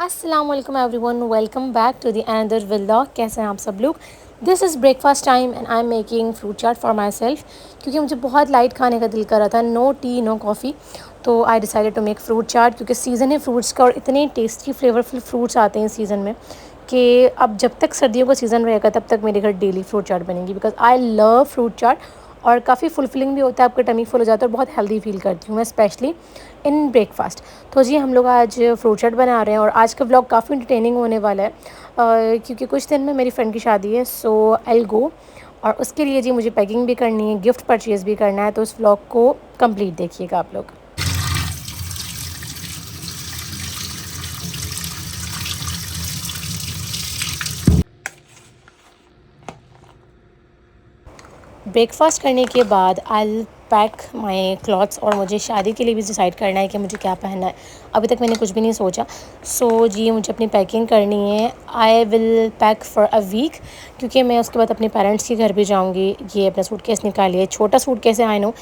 अस्सलाम वालेकुम everyone, welcome back to the another vlog. कैसे हैं आप सब लोग। This is breakfast time and I am making fruit chaat for my self, क्योंकि मुझे बहुत लाइट खाने का दिल कर रहा था, नो टी नो कॉफ़ी। तो I decided to make fruit chaat, क्योंकि सीज़न है फ्रूट्स का और इतने टेस्टी फ्लेवरफुल फ्रूट्स आते हैं इस सीज़न में कि अब जब तक सर्दियों का सीज़न रहेगा तब तक मेरे घर डेली फ्रूट चाट बनेगी, बिकॉज आई लव फ्रूट चाट। और काफ़ी फुलफिलिंग भी होता है, आपका टमी फुल हो जाता है और बहुत हेल्दी फील करती हूँ मैं, स्पेशली इन ब्रेकफास्ट। तो जी हम लोग आज फ्रूट चाट बना रहे हैं और आज का व्लॉग काफ़ी इंटरटेनिंग होने वाला है, क्योंकि कुछ दिन में मेरी फ्रेंड की शादी है, सो आई गो। और उसके लिए जी मुझे पैकिंग भी करनी है, गिफ्ट परचेज़ भी करना है, तो उस व्लॉग को कंप्लीट देखिएगा आप लोग। ब्रेकफास्ट करने के बाद आई पैक माई क्लॉथ्स, और मुझे शादी के लिए भी डिसाइड करना है कि मुझे क्या पहनना है। अभी तक मैंने कुछ भी नहीं सोचा। सो जी मुझे अपनी पैकिंग करनी है। I will pack for a week, क्योंकि मैं उसके बाद अपने पेरेंट्स के घर भी जाऊंगी। ये अपना सूटकेस निकालिए, छोटा सूटकेस है, I know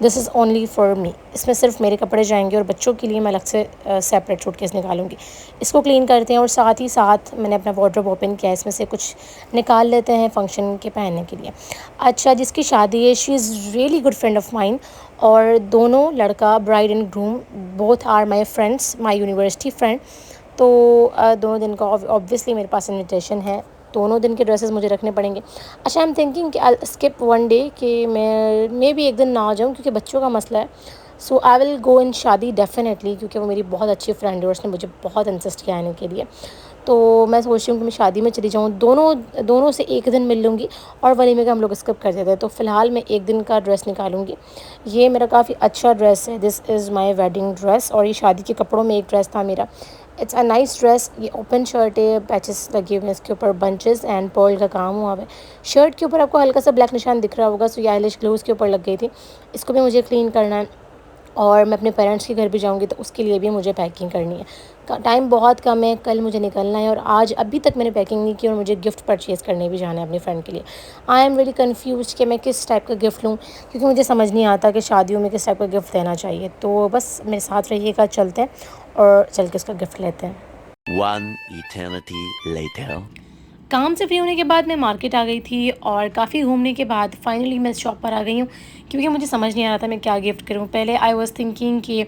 this is only for me. इसमें सिर्फ मेरे कपड़े जाएंगे और बच्चों के लिए मैं अलग से सेपरेट सूटकेस निकालूंगी। इसको क्लीन करते हैं और साथ ही साथ मैंने अपना वार्डरोब ओपन किया, इसमें से कुछ निकाल लेते हैं फंक्शन के पहनने के लिए। अच्छा, जिसकी शादी है she is really good friend of mine, और दोनों लड़का bride and groom both are my friends, my university friend. तो दोनों दिन का ऑब्वियसली मेरे पास इनविटेशन है, दोनों दिन के ड्रेसेस मुझे रखने पड़ेंगे। अच्छा, आई एम थिंकिंग कि आई स्किप वन डे, कि मैं मे भी एक दिन ना आ जाऊँ क्योंकि बच्चों का मसला है। सो आई विल गो इन शादी डेफिनेटली, क्योंकि वो मेरी बहुत अच्छी फ्रेंड है और उसने मुझे बहुत इंसिस्ट किया आने के लिए। तो मैं सोच रही हूँ कि मैं शादी में चली जाऊँ, दोनों दोनों से एक दिन मिल लूँगी और वलीमे का हम लोग स्किप कर देते हैं। तो फ़िलहाल मैं एक दिन का ड्रेस निकालूँगी। ये मेरा काफ़ी अच्छा ड्रेस है, this is my wedding dress, और ये शादी के कपड़ों में एक ड्रेस था मेरा। It's a nice dress. ये ओपन शर्ट है, पैचेस लगे हुए हैं इसके ऊपर, बंचेस एंड पर्ल का काम हुआ है। शर्ट के ऊपर आपको हल्का सा ब्लैक निशान दिख रहा होगा, सो ये आईलिश ग्लो उसके ऊपर लग गई थी। इसको भी मुझे क्लीन करना है, और मैं अपने पेरेंट्स के घर भी जाऊंगी तो उसके लिए भी मुझे पैकिंग करनी है। टाइम बहुत कम है, कल मुझे निकलना है और आज अभी तक मैंने पैकिंग नहीं की, और मुझे गिफ्ट परचेज़ करने भी जाना है अपनी फ्रेंड के लिए। आई एम रियली कन्फ्यूज कि मैं किस टाइप का गिफ्ट लूँ, क्योंकि मुझे समझ नहीं आता कि शादियों में किस टाइप का गिफ्ट देना चाहिए। तो बस मेरे साथ रहिएगा, चलते हैं और चल के उसका गिफ्ट लेते हैं। One eternity later. काम से फ्री होने के बाद मैं मार्केट आ गई थी, और काफ़ी घूमने के बाद फाइनली मैं शॉप पर आ गई हूँ, क्योंकि मुझे समझ नहीं आ रहा था मैं क्या गिफ्ट करूँ। पहले आई वाज थिंकिंग कि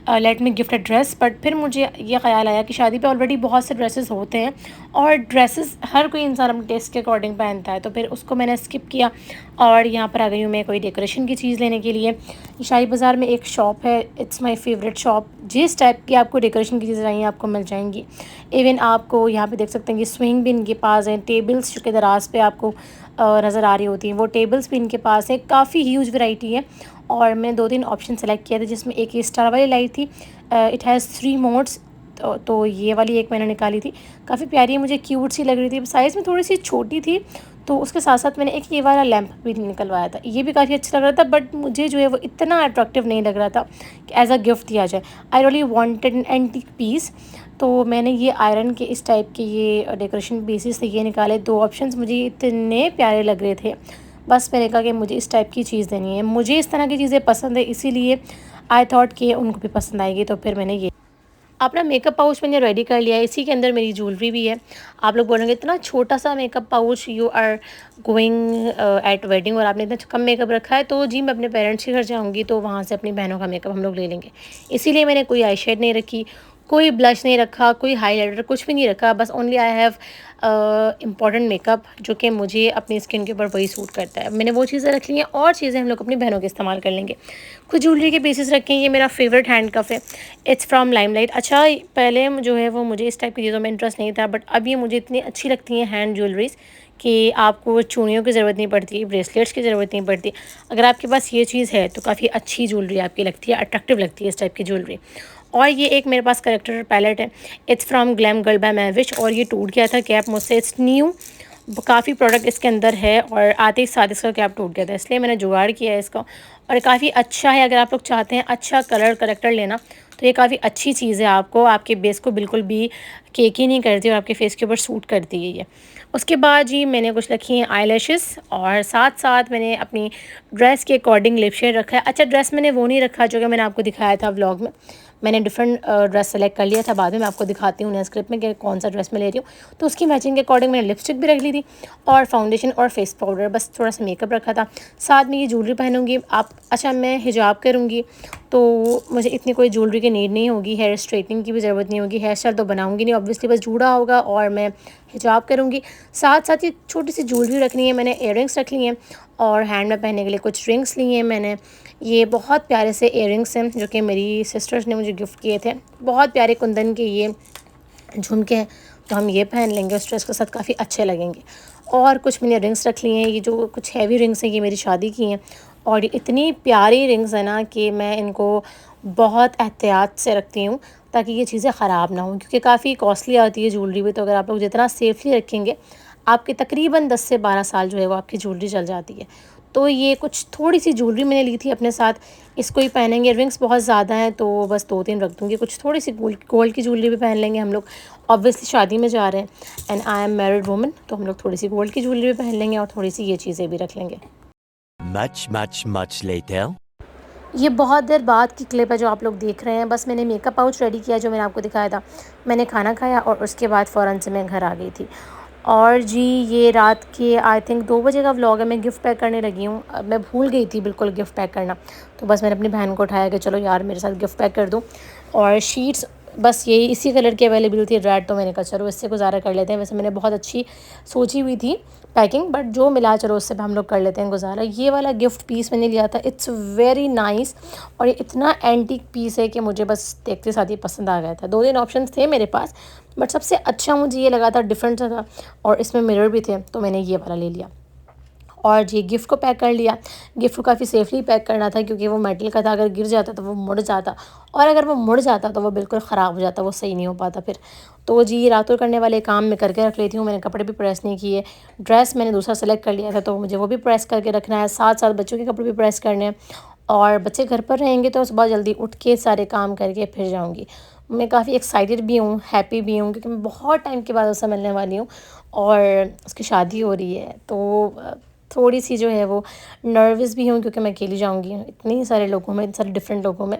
let me gift a dress, but फिर मुझे ये ख्याल आया कि शादी पे ऑलरेडी बहुत से ड्रेसेस होते हैं, और ड्रेसेस हर कोई इंसान अपने टेस्ट के अकॉर्डिंग पहनता है, तो फिर उसको मैंने स्किप किया। और यहाँ पर आ गई हूँ मैं कोई डेकोरेशन की चीज़ लेने के लिए। शाही बाज़ार में एक शॉप है, इट्स माई फेवरेट शॉप। जिस टाइप की आपको डेकोरेशन की चीज़ें चाहिए आपको मिल जाएंगी। इवन आपको यहाँ पे देख सकते हैं कि स्विंग भी इनके पास है, टेबल्स जो कि दराज पे आपको नज़र आ रही होती हैं, वो टेबल्स भी इनके पास है। काफ़ी ह्यूज वैरायटी है, और मैं 2-3 ऑप्शन सेलेक्ट किए थे, जिसमें एक ये स्टार वाली लाई थी, इट हैज़ 3 मोड्स। तो ये वाली एक मैंने निकाली थी, काफ़ी प्यारी है, मुझे क्यूट सी लग रही थी, साइज़ में थोड़ी सी छोटी थी। तो उसके साथ साथ मैंने एक ये वाला लैंप भी निकलवाया था, ये भी काफ़ी अच्छा लग रहा था, बट मुझे जो है वो इतना अट्रैक्टिव नहीं लग रहा था कि एज अ गिफ्ट दिया जाए। I really wanted an antique piece. तो मैंने ये आयरन के इस टाइप के ये डेकोरेशन पीसेस थे, ये निकाले। 2 ऑप्शंस मुझे इतने प्यारे लग रहे थे, बस मैंने कहा कि मुझे इस टाइप की चीज़ देनी है। मुझे इस तरह की चीज़ें पसंद है, इसीलिए आई थॉट कि उनको भी पसंद आएगी, तो फिर मैंने ये अपना मेकअप पाउच मैंने रेडी कर लिया है। इसी के अंदर मेरी ज्वेलरी भी है। आप लोग बोलेंगे इतना छोटा सा makeup pouch, you are going at wedding और आपने इतना कम मेकअप रखा है। तो जी मैं अपने पेरेंट्स के घर जाऊंगी तो वहाँ से अपनी बहनों का मेकअप हम लोग ले लेंगे, इसीलिए मैंने कोई आई शेड नहीं रखी, कोई ब्लश नहीं रखा, कोई हाईलाइटर, कुछ भी नहीं रखा। बस only I have important makeup जो कि मुझे अपनी स्किन के ऊपर वही सूट करता है, मैंने वो चीज़ें रख ली हैं, और चीज़ें हम लोग अपनी बहनों के इस्तेमाल कर लेंगे। कुछ ज्वेलरी के पीसेस रखे हैं, ये मेरा फेवरेट हैंड कफ है, इट्स फ्रॉम लाइमलाइट। अच्छा, पहले जो है वो मुझे इस टाइप की चीज़ों में इंटरेस्ट नहीं था, बट अब ये मुझे इतनी अच्छी लगती हैं हैंड ज्वेलरीज़ कि आपको चूड़ियों की ज़रूरत नहीं पड़ती, ब्रेसलेट्स की ज़रूरत नहीं पड़ती। अगर आपके पास ये चीज़ है तो काफ़ी अच्छी ज्वेलरी आपकी लगती है, अट्रैक्टिव लगती है इस टाइप की ज्वेलरी। और ये एक मेरे पास करेक्टर पैलेट है, it's from glam girl by Mavish, और ये टूट गया था कैप मुझसे, इट्स न्यू। काफ़ी प्रोडक्ट इसके अंदर है और आते ही साथ इसका कैप टूट गया था, इसलिए मैंने जुगाड़ किया है इसका। और काफ़ी अच्छा है, अगर आप लोग चाहते हैं अच्छा कलर करेक्टर लेना तो ये काफ़ी अच्छी चीज़ है, आपको आपके बेस को बिल्कुल भी केकी नहीं करती और आपके फेस के ऊपर सूट करती है ये। उसके बाद जी मैंने कुछ रखी हैं आईलैशेस और साथ-साथ मैंने अपनी ड्रेस के अकॉर्डिंग लिप शेड रखा है। अच्छा, ड्रेस मैंने वो नहीं रखा जो कि मैंने आपको दिखाया था व्लॉग में। मैंने डिफरेंट ड्रेस सेलेक्ट कर लिया था, बाद में मैं आपको दिखाती हूँ नेक्स्ट क्लिप में कि कौन सा ड्रेस मैं ले रही हूँ। तो उसकी मैचिंग के अकॉर्डिंग मैंने लिपस्टिक भी रख ली थी और फाउंडेशन और फेस पाउडर, बस थोड़ा सा मेकअप रखा था। साथ में ये ज्वेलरी पहनूँगी आप। अच्छा, मैं हिजाब करूँगी तो मुझे इतनी कोई ज्वेलरी की नीड नहीं होगी, हेयर स्ट्रेटनिंग की भी ज़रूरत नहीं होगी, हेयर स्टाइल तो बनाऊँगी नहीं ऑब्वियसली, बस जूड़ा होगा और मैं हिजाब करूँगी। साथ साथ ये छोटी सी ज्वेलरी रखनी है, मैंने इयररिंग्स रख ली हैं और हैंड में पहनने के लिए कुछ रिंग्स लिए हैं मैंने। ये बहुत प्यारे से इयररिंग्स हैं जो कि मेरी सिस्टर्स ने मुझे गिफ्ट किए थे। बहुत प्यारे कुंदन के ये झुमके हैं, तो हम ये पहन लेंगे, उस ड्रेस के साथ काफ़ी अच्छे लगेंगे। और कुछ मैंने रिंग्स रख लिए हैं, ये जो कुछ हैवी रिंग्स हैं ये मेरी शादी की हैं और ये इतनी प्यारी रिंग्स हैं ना कि मैं इनको बहुत एहतियात से रखती हूँ ताकि ये चीज़ें ख़राब ना हों, क्योंकि काफ़ी कॉस्टली आती है ज्वेलरी भी। तो अगर आप लोग जितना सेफली रखेंगे, आपके तकरीबन 10 से 12 साल जो है वो आपकी ज्वेलरी चल जाती है। तो ये कुछ थोड़ी सी ज्वेलरी मैंने ली थी अपने साथ, इसको ही पहनेंगे। रिंग्स बहुत ज़्यादा हैं तो बस 2-3 रख दूँगी। कुछ थोड़ी सी गोल्ड की ज्वेलरी भी पहन लेंगे हम लोग, ऑब्वियसली शादी में जा रहे हैं and I am married woman, तो हम लोग थोड़ी सी गोल्ड की ज्वेलरी भी पहन लेंगे और थोड़ी सी ये चीज़ें भी रख लेंगे। Much later. ये बहुत देर बाद की क्लिप है जो आप लोग देख रहे हैं। बस मैंने मेकअप पाउच रेडी किया जो मैंने आपको दिखाया था। मैंने खाना खाया और उसके बाद फ़ौरन से मैं घर आ गई थी। और जी ये रात के आई थिंक 2 बजे का व्लॉग है। मैं गिफ्ट पैक करने लगी हूँ। मैं भूल गई थी बिल्कुल गिफ्ट पैक करना। तो बस मैंने अपनी बहन को उठाया कि चलो यार मेरे साथ गिफ्ट पैक कर दो। और शीट्स बस यही इसी कलर की अवेलेबल थी रेड, तो मैंने कहा चलो इससे गुजारा कर लेते हैं। वैसे मैंने बहुत अच्छी सोची हुई थी पैकिंग, बट जो मिला चलो उससे हम लोग कर लेते हैं गुजारा। ये वाला गिफ्ट पीस मैंने लिया था, इट्स वेरी नाइस और ये इतना एंटीक पीस है कि मुझे बस देखते साथ ही पसंद आ गया था। 2-3 ऑप्शंस थे मेरे पास, बट सबसे अच्छा मुझे ये लगा था, डिफरेंट सा था और इसमें मिरर भी थे, तो मैंने ये वाला ले लिया। और जी गिफ्ट को पैक कर लिया। गिफ्ट को काफ़ी सेफली पैक करना था क्योंकि वो मेटल का था, अगर गिर जाता तो वो मुड़ जाता और अगर वो मुड़ जाता तो वो बिल्कुल ख़राब हो जाता, वो सही नहीं हो पाता फिर। तो जी रातों करने वाले काम मैं करके रख लेती हूँ। मैंने कपड़े भी प्रेस नहीं किए, ड्रेस मैंने दूसरा सेलेक्ट कर लिया था तो मुझे वो भी प्रेस करके रखना है, साथ साथ बच्चों के कपड़े भी प्रेस करने हैं। और बच्चे घर पर रहेंगे तो सुबह जल्दी उठ के सारे काम करके फिर जाऊँगी। मैं काफ़ी एक्साइटेड भी हूँ, हैप्पी भी हूँ क्योंकि मैं बहुत टाइम के बाद उससे मिलने वाली हूँ और उसकी शादी हो रही है। तो थोड़ी सी जो है वो नर्वस भी हूँ क्योंकि मैं अकेली जाऊँगी इतने सारे लोगों में, इतने सारे डिफरेंट लोगों में,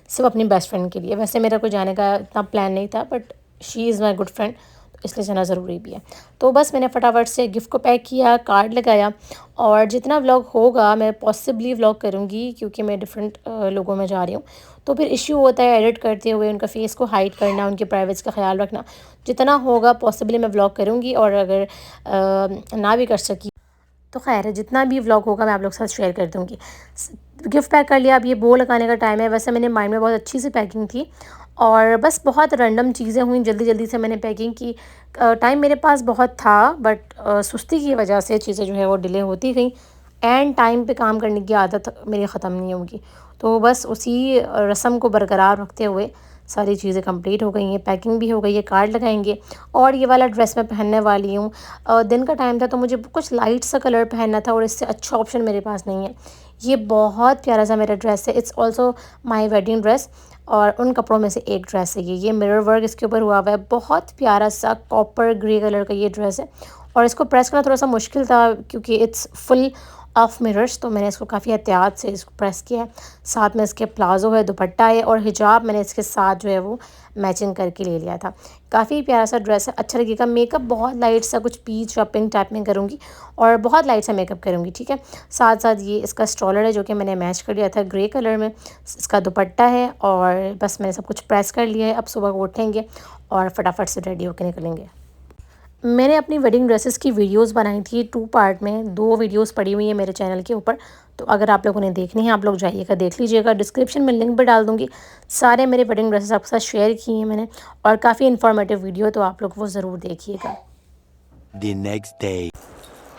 सिर्फ अपनी बेस्ट फ्रेंड के लिए। वैसे मेरा कोई जाने का इतना प्लान नहीं था, but she is my good friend, तो इसलिए जाना ज़रूरी भी है। तो बस मैंने फटाफट से गिफ्ट को पैक किया, कार्ड लगाया और जितना व्लॉग होगा मैं पॉसिबली व्लॉग करूँगी क्योंकि मैं डिफरेंट लोगों में जा रही हूँ। तो फिर इश्यू होता है एडिट करते हुए उनका फेस को हाइड करना, उनके प्राइवेट्स का ख्याल रखना। जितना होगा पॉसिबली मैं व्लॉग करूँगी और अगर ना भी कर सकी तो खैर है, जितना भी व्लॉग होगा मैं आप लोग के साथ शेयर कर दूँगी। गिफ्ट पैक कर लिया, अब ये बो लगाने का टाइम है। वैसे मैंने माइंड में बहुत अच्छी सी पैकिंग थी और बस बहुत रैंडम चीज़ें हुई, जल्दी जल्दी से मैंने पैकिंग की। टाइम मेरे पास बहुत था बट सुस्ती की वजह से चीज़ें जो है वो डिले होती गई। एंड टाइम पे काम करने की आदत मेरी ख़त्म नहीं होगी, तो बस उसी रस्म को बरकरार रखते हुए सारी चीज़ें कंप्लीट हो गई हैं, पैकिंग भी हो गई है, कार्ड लगाएंगे। और ये वाला ड्रेस मैं पहनने वाली हूँ। दिन का टाइम था तो मुझे कुछ लाइट सा कलर पहनना था और इससे अच्छा ऑप्शन मेरे पास नहीं है। ये बहुत प्यारा सा मेरा ड्रेस है, it's also my wedding dress और उन कपड़ों में से एक ड्रेस है ये मिरर वर्क इसके ऊपर हुआ हुआ है। बहुत प्यारा सा कॉपर ग्रे कलर का ये ड्रेस है और इसको प्रेस करना थोड़ा सा मुश्किल था क्योंकि इट्स फुल ऑफ मिरर्स, तो मैंने इसको काफ़ी एहतियात से इसको प्रेस किया है। साथ में इसके प्लाजो है, दुपट्टा है और हिजाब मैंने इसके साथ जो है वो मैचिंग करके ले लिया था। काफ़ी प्यारा सा ड्रेस है, अच्छा लगेगा। मेकअप बहुत लाइट सा कुछ पीच या पिंक टाइप में करूँगी और बहुत लाइट सा मेकअप करूँगी, ठीक है। साथ साथ ये इसका स्टॉलर है जो कि मैंने मैच कर लिया था ग्रे कलर में, इसका दुपट्टा है और बस मैंने सब कुछ प्रेस कर लिया है। अब सुबह को उठेंगे और फटाफट से रेडी होकर निकलेंगे। मैंने अपनी वेडिंग ड्रेसेस की वीडियोस बनाई थी 2 पार्ट में, 2 वीडियोस पड़ी हुई हैं मेरे चैनल के ऊपर। तो अगर आप लोगों ने देखनी है आप लोग जाइएगा देख लीजिएगा, डिस्क्रिप्शन में लिंक भी डाल दूँगी। सारे मेरे वेडिंग ड्रेसेस आपके साथ शेयर किए हैं मैंने और काफ़ी इन्फॉर्मेटिव वीडियो, तो आप लोग वो ज़रूर देखिएगा। The next day.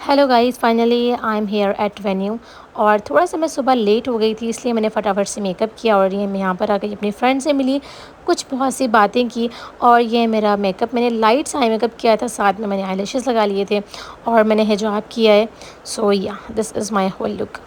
Hello guys, finally I am here at venue और थोड़ा सा मैं सुबह लेट हो गई थी इसलिए मैंने फटाफट से मेकअप किया और ये मैं यहाँ पर आकर अपनी फ्रेंड से मिली, कुछ बहुत सी बातें की और ये मेरा मेकअप मैंने लाइट सा आई मेकअप किया था, साथ में मैंने आईलैशेस लगा लिए थे और मैंने हिजाब किया है। So yeah this is my whole look.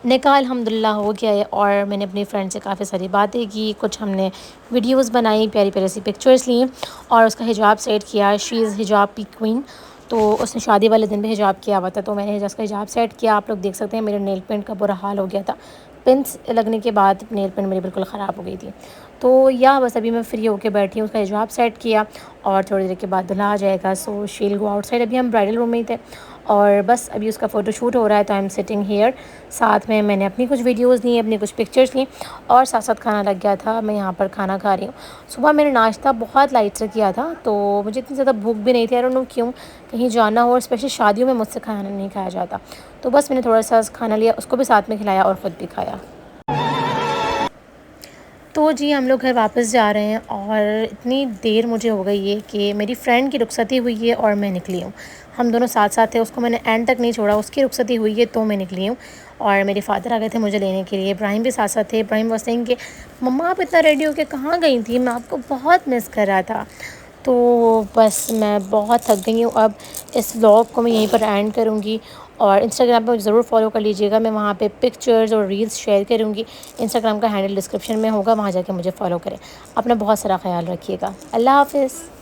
निकाह अल्हम्दुलिल्लाह हो गया है और मैंने अपनी फ्रेंड से काफ़ी सारी बातें की, कुछ हमने वीडियोस बनाई, प्यारी-प्यारी सी पिक्चर्स ली और उसका हिजाब सेट किया। शी इज़ हिजाब की क्वीन। तो उसने शादी वाले दिन भी हिजाब किया हुआ था, तो मैंने उसका हिजाब सेट किया। आप लोग देख सकते हैं मेरे नेल पेंट का बुरा हाल हो गया था। पिन्स लगने के बाद नेल पेंट मेरी बिल्कुल ख़राब हो गई थी। तो या बस अभी मैं फ्री होके बैठी हूँ, उसका हिजाब सेट किया और थोड़ी देर के बाद दूल्हा आ जाएगा। So she will go outside. अभी हम ब्राइडल रूम में ही थे और बस अभी उसका फ़ोटोशूट हो रहा है, तो आई एम सिटिंग हियर। साथ में मैंने अपनी कुछ वीडियोस ली, अपनी कुछ पिक्चर्स ली और साथ साथ खाना लग गया था। मैं यहाँ पर खाना खा रही हूँ। सुबह मैंने नाश्ता बहुत लाइट से किया था, तो मुझे इतनी ज़्यादा भूख भी नहीं थी। आई डोंट नो क्यों, कहीं जाना हो और स्पेशली शादियों में मुझसे खाना नहीं खाया जाता। तो बस मैंने थोड़ा सा खाना लिया, उसको भी साथ में खिलाया और ख़ुद भी खाया। तो जी हम लोग घर वापस जा रहे हैं और इतनी देर मुझे हो गई है कि मेरी फ़्रेंड की रुखसती हुई है और मैं निकली हूँ। हम दोनों साथ साथ थे, उसको मैंने एंड तक नहीं छोड़ा, उसकी रुखसती हुई है तो मैं निकली हूँ। और मेरे फ़ादर आ गए थे मुझे लेने के लिए, इब्राहिम भी साथ साथ थे। इब्राहिम वाज सेइंग कि मम्मा आप इतना रेडी होके कहाँ गई थी, मैं आपको बहुत मिस कर रहा था। तो बस मैं बहुत थक गई हूँ अब। इस व्लॉग को मैं यहीं पर एंड करूँगी और इंस्टाग्राम पे ज़रूर फॉलो कर लीजिएगा। मैं वहाँ पे पिक्चर्स और रील्स शेयर करूँगी। इंस्टाग्राम का हैंडल डिस्क्रिप्शन में होगा, वहाँ जाके मुझे फॉलो करें। अपना बहुत सारा ख्याल रखिएगा। अल्लाह हाफ़िज़।